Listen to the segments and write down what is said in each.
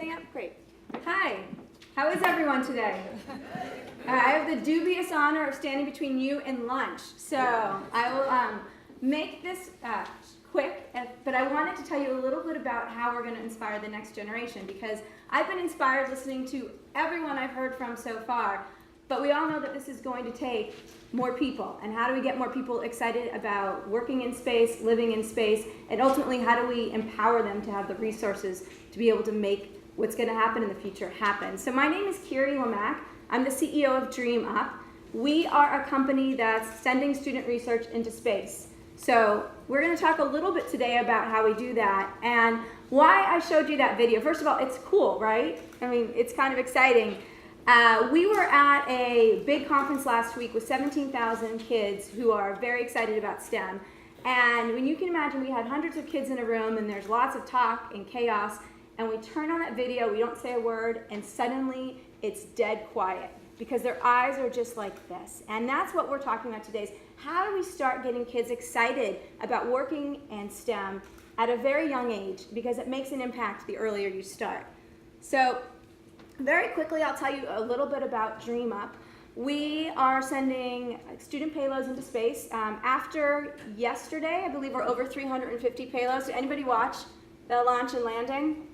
setting up? Great. Hi. How is everyone today? I have the dubious honor of standing between you and lunch. So I will make this quick, but I wanted to tell you a little bit about how we're going to inspire the next generation, because I've been inspired listening to everyone I've heard from so far, but we all know that this is going to take more people. And how do we get more people excited about working in space, living in space, and ultimately how do we empower them to have the resources to be able to make what's going to happen in the future happen. So my name is Carie Lemack. I'm the CEO of DreamUp. We are a company that's sending student research into space. So we're going to talk a little bit today about how we do that and why I showed you that video. First of all, it's cool, right? I mean, it's kind of exciting. We were at a big conference last week with 17,000 kids who are very excited about STEM. And when you can imagine, we had hundreds of kids in a room and there's lots of talk and chaos. And we turn on that video, we don't say a word, and suddenly it's dead quiet because their eyes are just like this. And that's what we're talking about today is how do we start getting kids excited about working in STEM at a very young age, because it makes an impact the earlier you start. So very quickly, I'll tell you a little bit about DreamUp. We are sending student payloads into space. After yesterday, I believe we're over 350 payloads. Did anybody watch the launch and landing?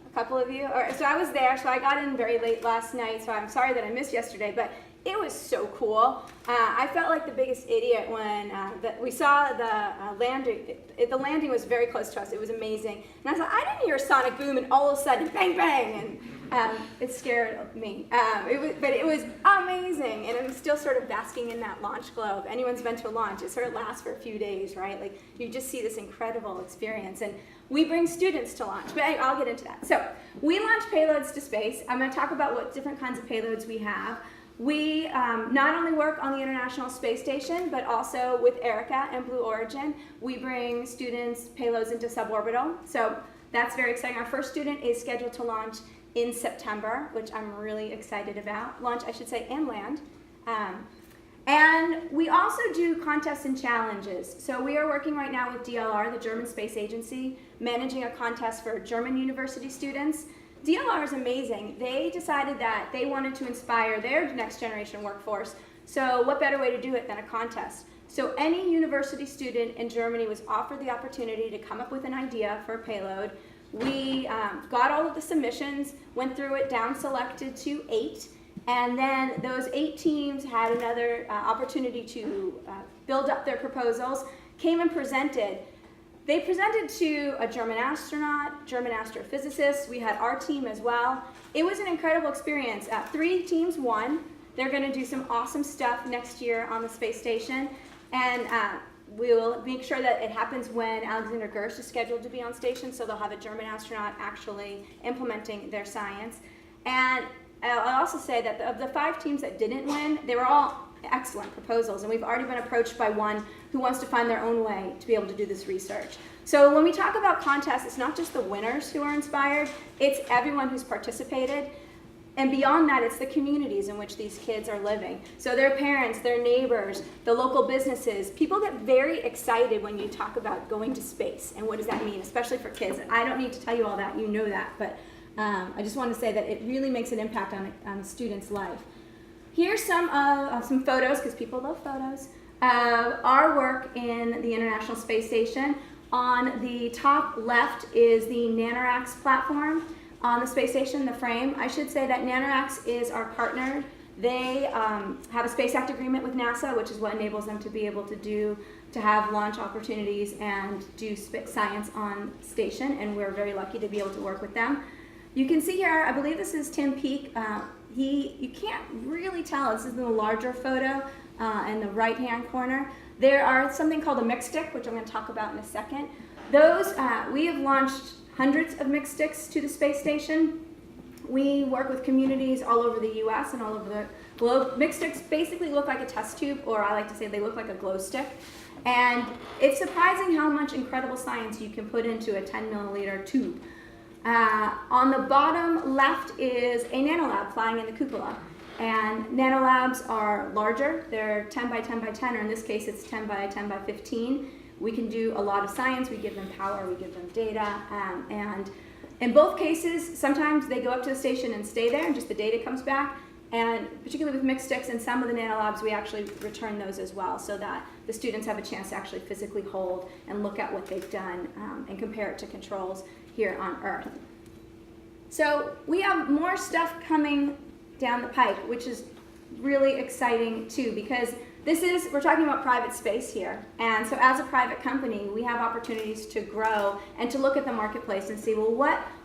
A couple of you? So I was there, so I got in very late last night, so I'm sorry that I missed yesterday, but it was so cool. I felt like the biggest idiot when we saw the landing. The landing was very close to us. It was amazing. And I thought, I didn't hear a sonic boom, and all of a sudden, bang, bang, and it scared me. But it was amazing, and I'm still sort of basking in that launch glow. If anyone's been to a launch, it sort of lasts for a few days, right? Like, you just see this incredible experience. And we bring students to launch, but I'll get into that. So we launch payloads to space. I'm going to talk about what different kinds of payloads we have. We not only work on the International Space Station, but also with Erica and Blue Origin. We bring students' payloads into suborbital. So that's very exciting. Our first student is scheduled to launch in September, which I'm really excited about. Launch, I should say, and land. And we also do contests and challenges. So we are working right now with DLR, the German Space Agency, managing a contest for German university students. DLR is amazing. They decided that they wanted to inspire their next generation workforce. So what better way to do it than a contest? So any university student in Germany was offered the opportunity to come up with an idea for a payload. We got all of the submissions, went through it, down selected to 8. And then those 8 teams had another opportunity to build up their proposals, came and presented. They presented to a German astronaut, German astrophysicist. We had our team as well. It was an incredible experience. 3 teams won. They're going to do some awesome stuff next year on the space station. And we will make sure that it happens when Alexander Gerst is scheduled to be on station, so they'll have a German astronaut actually implementing their science. And I'll also say that of the 5 teams that didn't win, they were all excellent proposals, and we've already been approached by one who wants to find their own way to be able to do this research. So when we talk about contests, it's not just the winners who are inspired, it's everyone who's participated. And beyond that, it's the communities in which these kids are living. So their parents, their neighbors, the local businesses, people get very excited when you talk about going to space and what does that mean, especially for kids. I don't need to tell you all that, you know that, but I just want to say that it really makes an impact on a student's life. Here's some photos, because people love photos, of our work in the International Space Station. On the top left is the NanoRacks platform on the space station, the frame. I should say that NanoRacks is our partner. They have a Space Act agreement with NASA, which is what enables them to be able to have launch opportunities and do science on station, and we're very lucky to be able to work with them. You can see here, I believe this is Tim Peake. You can't really tell, this is the larger photo in the right-hand corner. There are something called a mix stick, which I'm going to talk about in a second. Those, we have launched hundreds of mix sticks to the space station. We work with communities all over the US and all over the globe. Mix sticks basically look like a test tube, or I like to say they look like a glow stick. And it's surprising how much incredible science you can put into a 10 milliliter tube. On the bottom left is a nanolab flying in the cupola. And nanolabs are larger. They're 10 by 10 by 10, or in this case it's 10 by 10 by 15. We can do a lot of science. We give them power, we give them data, and In both cases, sometimes they go up to the station and stay there and just the data comes back. And particularly with mixed sticks and some of the nanolabs, we actually return those as well so that the students have a chance to actually physically hold and look at what they've done and compare it to controls here on Earth. So we have more stuff coming down the pike, which is really exciting too, because we're talking about private space here. And so as a private company, we have opportunities to grow and to look at the marketplace and see, well,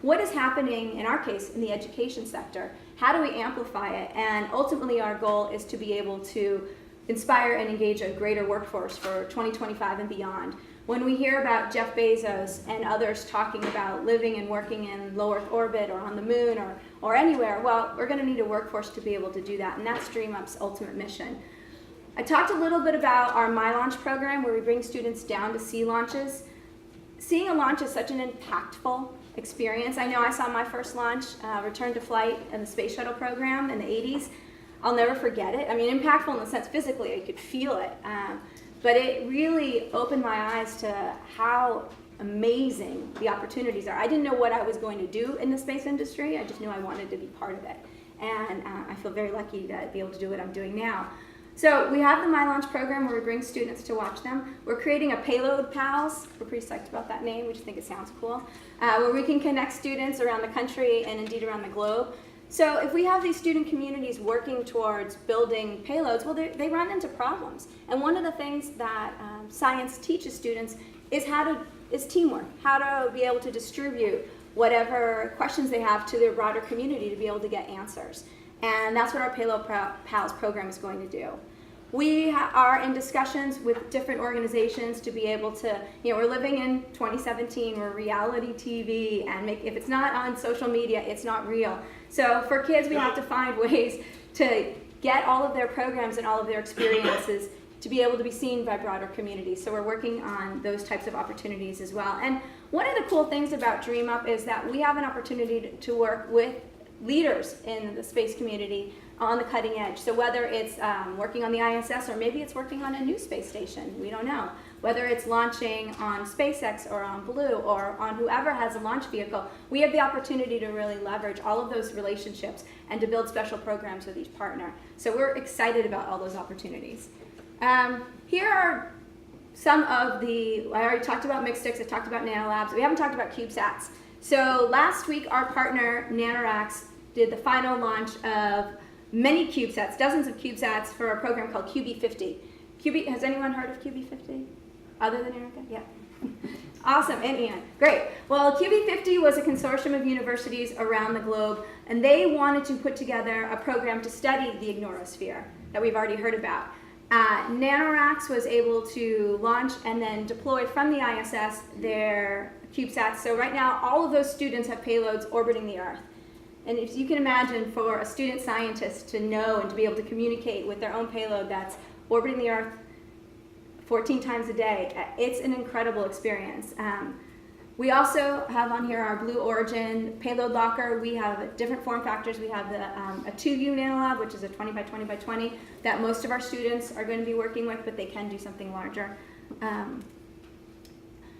what is happening, in our case, in the education sector? How do we amplify it? And ultimately, our goal is to be able to inspire and engage a greater workforce for 2025 and beyond. When we hear about Jeff Bezos and others talking about living and working in low Earth orbit or on the moon or anywhere, well, we're going to need a workforce to be able to do that, and that's DreamUp's ultimate mission. I talked a little bit about our My Launch program, where we bring students down to see launches. Seeing a launch is such an impactful experience. I know I saw my first launch, return to flight, in the Space Shuttle program in the 80s. I'll never forget it. I mean, impactful in the sense physically, I could feel it. But it really opened my eyes to how amazing the opportunities are. I didn't know what I was going to do in the space industry. I just knew I wanted to be part of it. And I feel very lucky to be able to do what I'm doing now. So we have the My Launch program where we bring students to watch them. We're creating a Payload Pals. We're pretty psyched about that name. We just think it sounds cool. Where we can connect students around the country and indeed around the globe. So if we have these student communities working towards building payloads, well, they run into problems. And one of the things that science teaches students is teamwork, how to be able to distribute whatever questions they have to their broader community to be able to get answers. And that's what our Payload Pals program is going to do. We are in discussions with different organizations to be able to, we're living in 2017, we're reality TV, and if it's not on social media, it's not real. So for kids, we have to find ways to get all of their programs and all of their experiences to be able to be seen by broader communities. So we're working on those types of opportunities as well. And one of the cool things about DreamUp is that we have an opportunity to work with leaders in the space community on the cutting edge. So whether it's working on the ISS or maybe it's working on a new space station, we don't know. Whether it's launching on SpaceX or on Blue or on whoever has a launch vehicle, we have the opportunity to really leverage all of those relationships and to build special programs with each partner. So we're excited about all those opportunities. Here are some of I already talked about mixed sticks, I talked about nanolabs. We haven't talked about CubeSats. So last week, our partner, NanoRacks, did the final launch of many CubeSats, dozens of CubeSats for a program called QB50. Has anyone heard of QB50? Other than Erica? Yeah. Awesome, and Ian. Great. Well, QB50 was a consortium of universities around the globe, and they wanted to put together a program to study the ignorosphere that we've already heard about. NanoRacks was able to launch and then deploy from the ISS their CubeSats. So right now, all of those students have payloads orbiting the Earth. And if you can imagine for a student scientist to know and to be able to communicate with their own payload that's orbiting the Earth 14 times a day, it's an incredible experience. We also have on here our Blue Origin payload locker. We have different form factors. We have a 2U nanolab, which is a 20 by 20 by 20, that most of our students are going to be working with, but they can do something larger.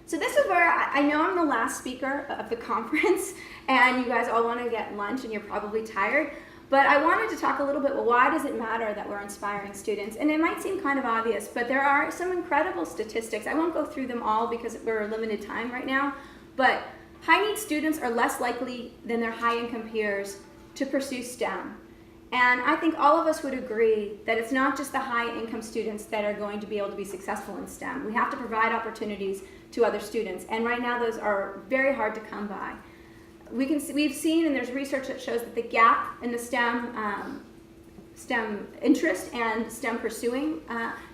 So this is where I know I'm the last speaker of the conference, and you guys all want to get lunch, and you're probably tired. But I wanted to talk a little bit, well, why does it matter that we're inspiring students? And it might seem kind of obvious, but there are some incredible statistics. I won't go through them all because we're limited time right now, but high-need students are less likely than their high-income peers to pursue STEM. And I think all of us would agree that it's not just the high-income students that are going to be able to be successful in STEM. We have to provide opportunities to other students, and right now those are very hard to come by. We've seen, and there's research that shows that the gap in the STEM interest and STEM pursuing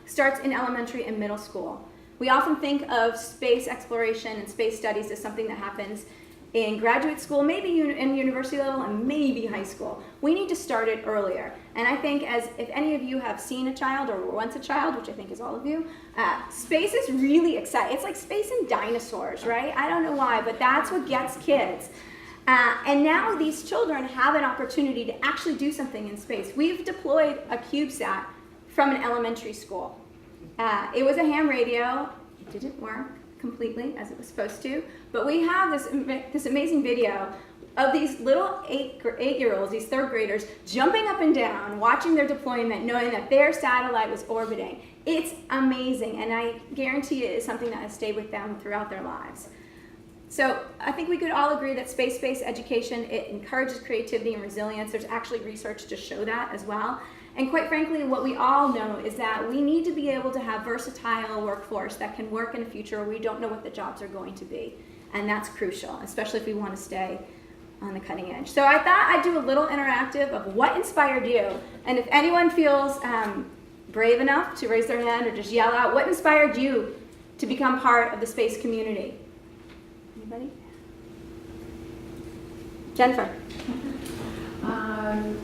starts in elementary and middle school. We often think of space exploration and space studies as something that happens in graduate school, maybe in university level, and maybe high school. We need to start it earlier. And I think if any of you have seen a child or were once a child, which I think is all of you, space is really exciting. It's like space and dinosaurs, right? I don't know why, but that's what gets kids. And now these children have an opportunity to actually do something in space. We've deployed a CubeSat from an elementary school. It was a ham radio. It didn't work. completely as it was supposed to, but we have this amazing video of these little eight-year-olds, these third graders, jumping up and down, watching their deployment, knowing that their satellite was orbiting. It's amazing, and I guarantee it is something that has stayed with them throughout their lives. So I think we could all agree that space-based education, it encourages creativity and resilience. There's actually research to show that as well. And quite frankly, what we all know is that we need to be able to have versatile workforce that can work in a future where we don't know what the jobs are going to be. And that's crucial, especially if we want to stay on the cutting edge. So I thought I'd do a little interactive of what inspired you. And if anyone feels brave enough to raise their hand or just yell out, what inspired you to become part of the space community? Anybody? Jennifer.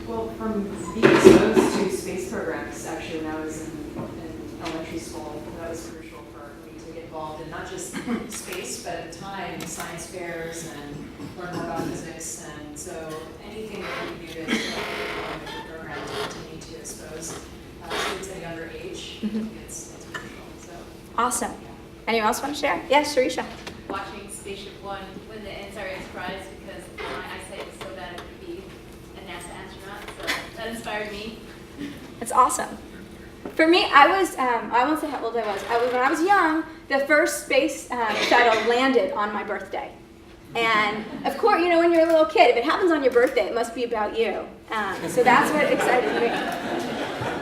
Well, from being exposed to space programs, actually, when I was in elementary school, that was crucial for me to get involved in not just space, but at the time, science fairs and learn more about physics. And so anything that we can do to promote the program to continue to expose students at a younger age, it's crucial. So. Awesome. Anyone else want to share? Yes, Sharisha. Watching Spaceship One when the NSRA surprised because my eyesight was so bad I could be a NASA astronaut, so that inspired me. It's awesome. For me, I won't say how old I was. When I was young, the first space shuttle landed on my birthday. And of course, you know, when you're a little kid, if it happens on your birthday, it must be about you. So that's what excited me.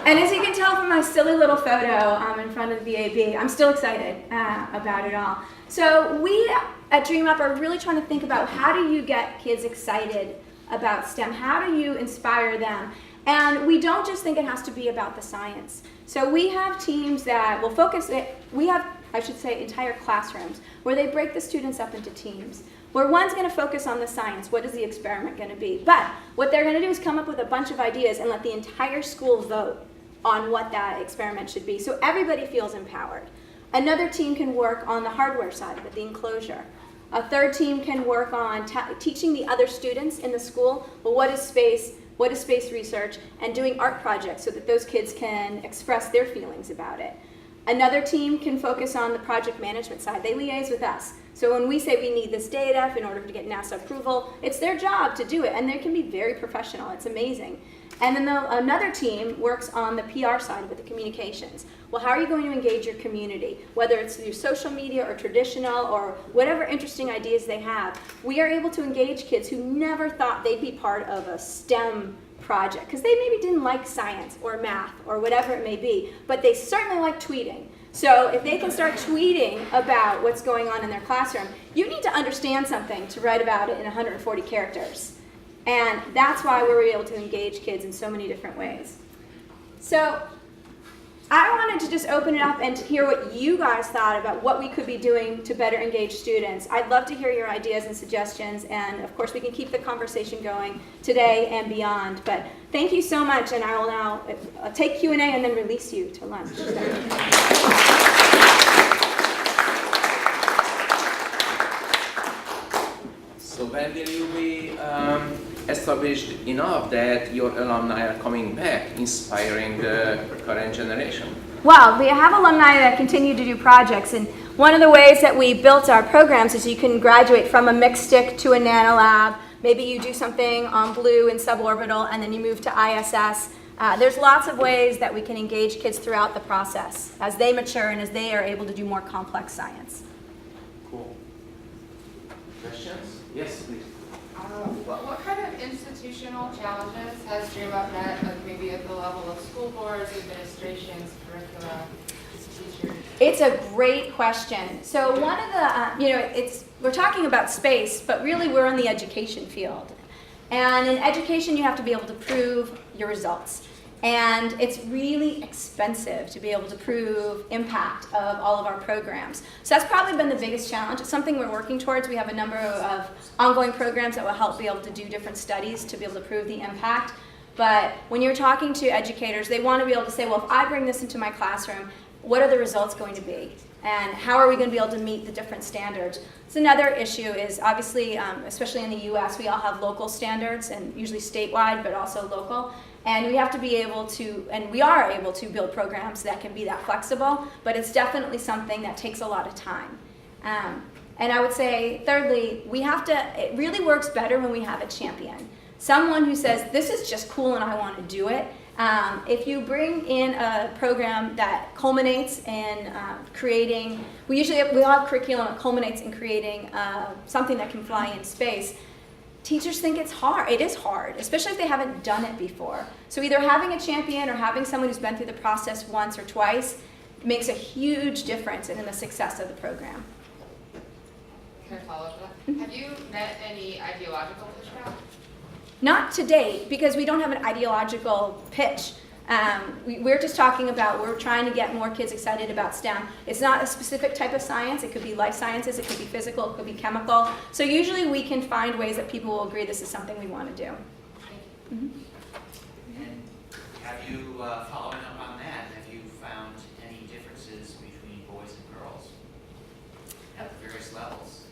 And as you can tell from my silly little photo in front of the VAB, I'm still excited about it all. So we at DreamUp are really trying to think about how do you get kids excited about STEM? How do you inspire them? And we don't just think it has to be about the science. So we have teams that will focus it. We have, I should say, entire classrooms where they break the students up into teams, where one's going to focus on the science. What is the experiment going to be? But what they're going to do is come up with a bunch of ideas and let the entire school vote on what that experiment should be. So everybody feels empowered. Another team can work on the hardware side of it, the enclosure. A third team can work on teaching the other students in the school, well, what is space research, and doing art projects so that those kids can express their feelings about it. Another team can focus on the project management side. They liaise with us. So when we say we need this data in order to get NASA approval, it's their job to do it, and they can be very professional. It's amazing. And then another team works on the PR side of it, the communications. Well, how are you going to engage your community? Whether it's through social media or traditional or whatever interesting ideas they have, we are able to engage kids who never thought they'd be part of a STEM project because they maybe didn't like science or math or whatever it may be, but they certainly like tweeting. So if they can start tweeting about what's going on in their classroom, you need to understand something to write about it in 140 characters. And that's why we're able to engage kids in so many different ways. So I wanted to just open it up and hear what you guys thought about what we could be doing to better engage students. I'd love to hear your ideas and suggestions, and of course we can keep the conversation going today and beyond. But thank you so much, and I will now take Q&A and then release you to lunch. So when will you be established enough that your alumni are coming back, inspiring the current generation? Well, we have alumni that continue to do projects, and one of the ways that we built our programs is you can graduate from a mixed stick to a nanolab. Maybe you do something on Blue and suborbital, and then you move to ISS. There's lots of ways that we can engage kids throughout the process as they mature and as they are able to do more complex science. Cool. Questions? Yes, please. What kind of institutional challenges has DreamUp met, like maybe at the level of school boards, administrations, curricula, teachers? It's a great question. So one of the, we're talking about space, but really we're in the education field. And in education, you have to be able to prove your results. And it's really expensive to be able to prove impact of all of our programs. So that's probably been the biggest challenge. It's something we're working towards. We have a number of ongoing programs that will help be able to do different studies to be able to prove the impact. But when you're talking to educators, they want to be able to say, well, if I bring this into my classroom, what are the results going to be? And how are we going to be able to meet the different standards? So another issue is obviously, especially in the US, we all have local standards and usually statewide, but also local. And we have to be able to, and we are able to build programs that can be that flexible, but it's definitely something that takes a lot of time. And I would say, thirdly, it really works better when we have a champion. Someone who says, this is just cool and I want to do it. If you bring in a program that culminates in creating, we'll have curriculum that culminates in creating something that can fly in space. Teachers think it's hard. It is hard, especially if they haven't done it before. So either having a champion or having someone who's been through the process once or twice makes a huge difference in the success of the program. Can I follow up with that? Have you met any ideological pushback? Not to date, because we don't have an ideological pitch. We're just talking about, we're trying to get more kids excited about STEM. It's not a specific type of science. It could be life sciences, it could be physical, it could be chemical. So usually we can find ways that people will agree this is something we want to do. And have you, following up on that, have you found any differences between boys and girls at various levels?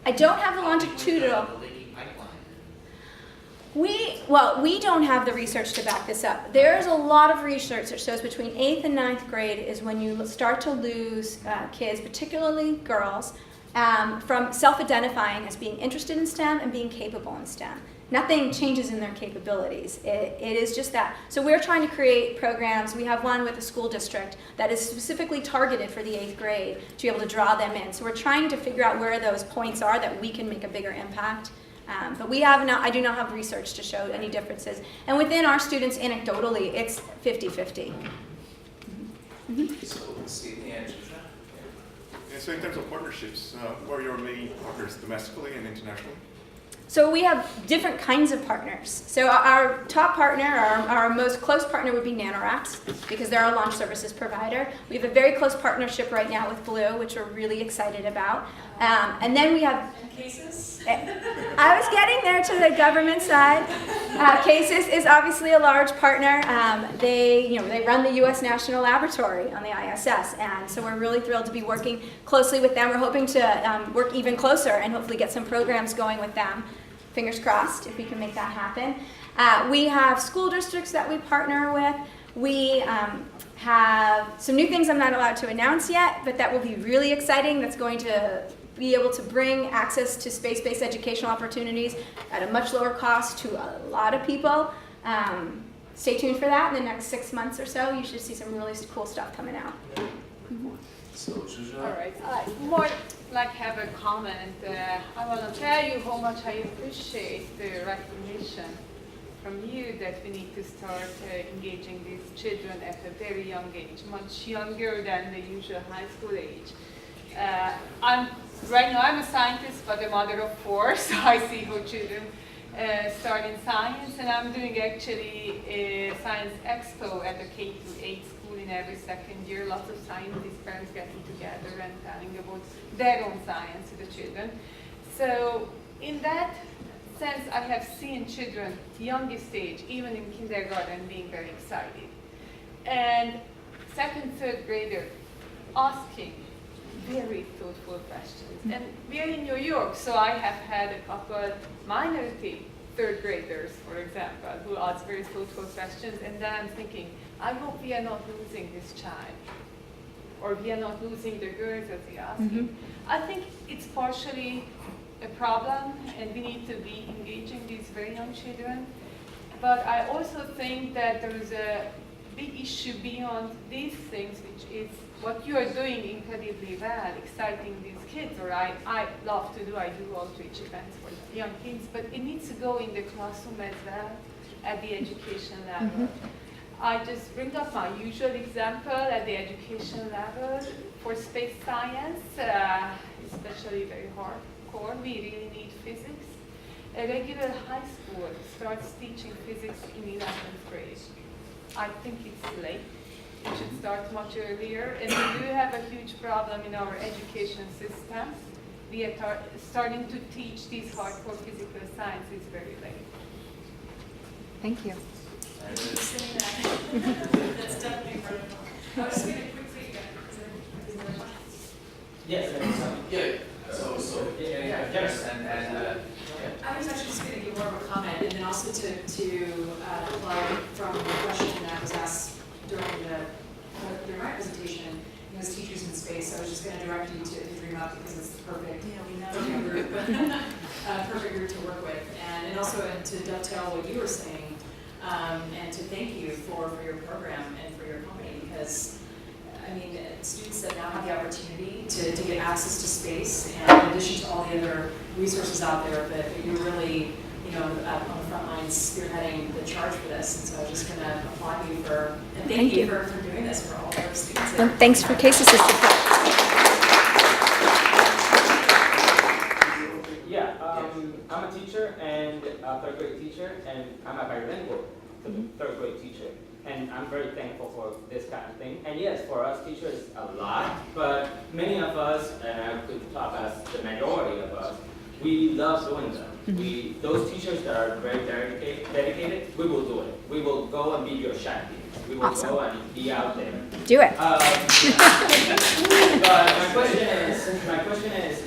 I don't have the How big was longitudinal. the leaky pipeline? We don't have the research to back this up. There's a lot of research that shows between 8th and 9th grade is when you start to lose kids, particularly girls, from self-identifying as being interested in STEM and being capable in STEM. Nothing changes in their capabilities. It is just that. So we're trying to create programs. We have one with a school district that is specifically targeted for the 8th grade to be able to draw them in. So we're trying to figure out where those points are that we can make a bigger impact. But I do not have research to show any differences. And within our students, anecdotally, it's 50-50. So, Sydney and Trisha? Yeah, so in terms of partnerships, what are your main partners domestically and internationally? So we have different kinds of partners. So our top partner, our most close partner would be NanoRacks, because they're our launch services provider. We have a very close partnership right now with Blue, which we're really excited about. And then we have... Cases? I was getting there to the government side. CASIS is obviously a large partner. They run the U.S. National Laboratory on the ISS, and so we're really thrilled to be working closely with them. We're hoping to work even closer and hopefully get some programs going with them. Fingers crossed if we can make that happen. We have school districts that we partner with. We have some new things I'm not allowed to announce yet, but that will be really exciting. That's going to be able to bring access to space-based educational opportunities at a much lower cost to a lot of people. Stay tuned for that in the next 6 months or so. You should see some really cool stuff coming out. So, Trisha? All right. More like have a comment. I want to tell you how much I appreciate the recognition from you that we need to start engaging these children at a very young age, much younger than the usual high school age. Right now I'm a scientist, but a mother of 4, so I see how children start in science, and I'm doing actually a science expo at a K-8 school in every second year. Lots of scientists, parents getting together and telling about their own science to the children. So in that sense, I have seen children, youngest age, even in kindergarten, being very excited. And 2nd, 3rd grader asking very thoughtful questions. And we are in New York, so I have had a couple minority 3rd graders, for example, who ask very thoughtful questions, and then I'm thinking, I hope we are not losing this child, or we are not losing the girls as they are asking. I think it's partially a problem, and we need to be engaging these very young children. But I also think that there is a big issue beyond these things, which is what you are doing incredibly well, exciting these kids, or I love to do, I do outreach events for young kids, but it needs to go in the classroom as well, at the education level. I just bring up my usual example at the education level for space science, especially very hardcore, we really need physics. A regular high school starts teaching physics in 11th grade. I think it's late. It should start much earlier, and we do have a huge problem in our education system. We are starting to teach these hardcore physical sciences very late. Thank you. That's definitely critical. I was going to quickly get. Yes, Yes, and I was actually just going to give more of a comment, and then also to plug from the question that was asked during my presentation. as teachers in space. I was just going to direct you to DreamUp because it's the perfect group, perfect group to work with, and also to dovetail what you were saying, and to thank you for your program and for your company, because I mean, students that now have the opportunity to get access to space, and in addition to all the other resources out there, but you're really, you know, on the front lines spearheading the charge for this. And so I was just going to applaud you for, and thank you for doing this for all of our students. And thanks for Case Assisted. Yeah, I'm a teacher and a third grade teacher, and I'm a bilingual third grade teacher. And I'm very thankful for this kind of thing. And yes, for us teachers, a lot, but many of us, and I could talk as the majority of us, we love doing them. Those teachers that are very dedicated, we will do it. We will go and be your champions. We will go and be out there. Do it. But my question is,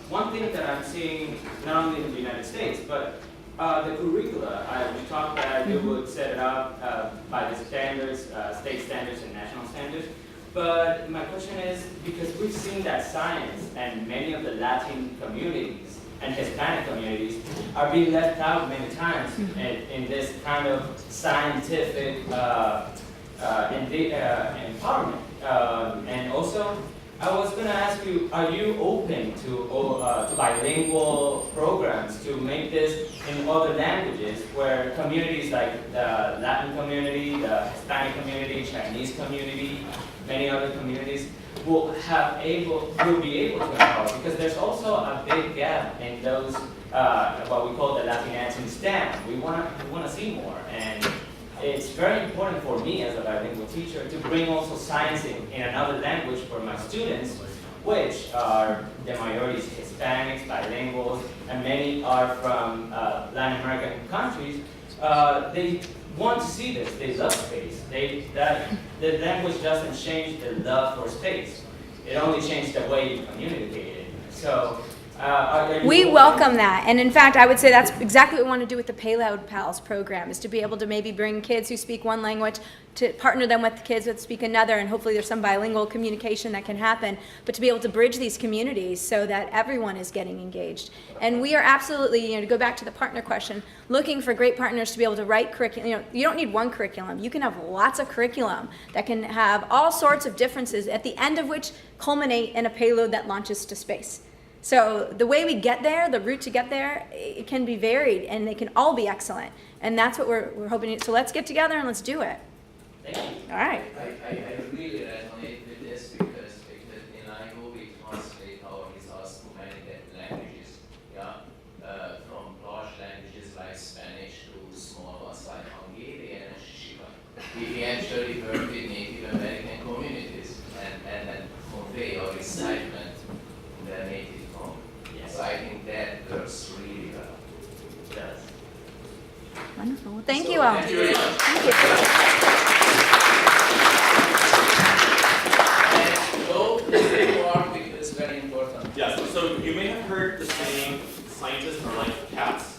one thing that I'm seeing not only in the United States, but the curricula, we talked that you would set it up by the standards, state standards and national standards. But my question is, because we've seen that science and many of the Latin communities and Hispanic communities are being left out many times in this kind of scientific empowerment. And also, I was going to ask you, are you open to bilingual programs to make this in other languages where communities like the Latin community, the Hispanic community, Chinese community, many other communities will be able to empower? Because there's also a big gap in those, what we call the Latinx in STEM. We want to see more. And it's very important for me as a bilingual teacher to bring also science in another language for my students, which are the majorities Hispanics, bilinguals, and many are from Latin American countries. They want to see this. They love space. The language doesn't change the love for space. It only changed the way you communicate it. So. We welcome that, and in fact, I would say that's exactly what we want to do with the Payload Pals program, is to be able to maybe bring kids who speak one language to partner them with kids that speak another, and hopefully there's some bilingual communication that can happen, but to be able to bridge these communities so that everyone is getting engaged. And we are absolutely, to go back to the partner question, looking for great partners to be able to write curriculum. You don't need one curriculum. You can have lots of curriculum that can have all sorts of differences, at the end of which culminate in a payload that launches to space. So the way we get there, the route to get there, it can be varied, and they can all be excellent. And that's what we're hoping to. So let's get together and let's do it. Thank you. All right. I really resonate with this because in Idaho we translate our results to many languages. Yeah, from large languages like Spanish to small ones like Hungarian and Shishiba. We actually work with Native American communities and convey our excitement in their native tongue. Yes. So I think that works really well. It does. Wonderful. Well, thank you all. Thank you very much. Thank you. And Joe, the work is very important. Yes, so you may have heard the saying, scientists are like cats.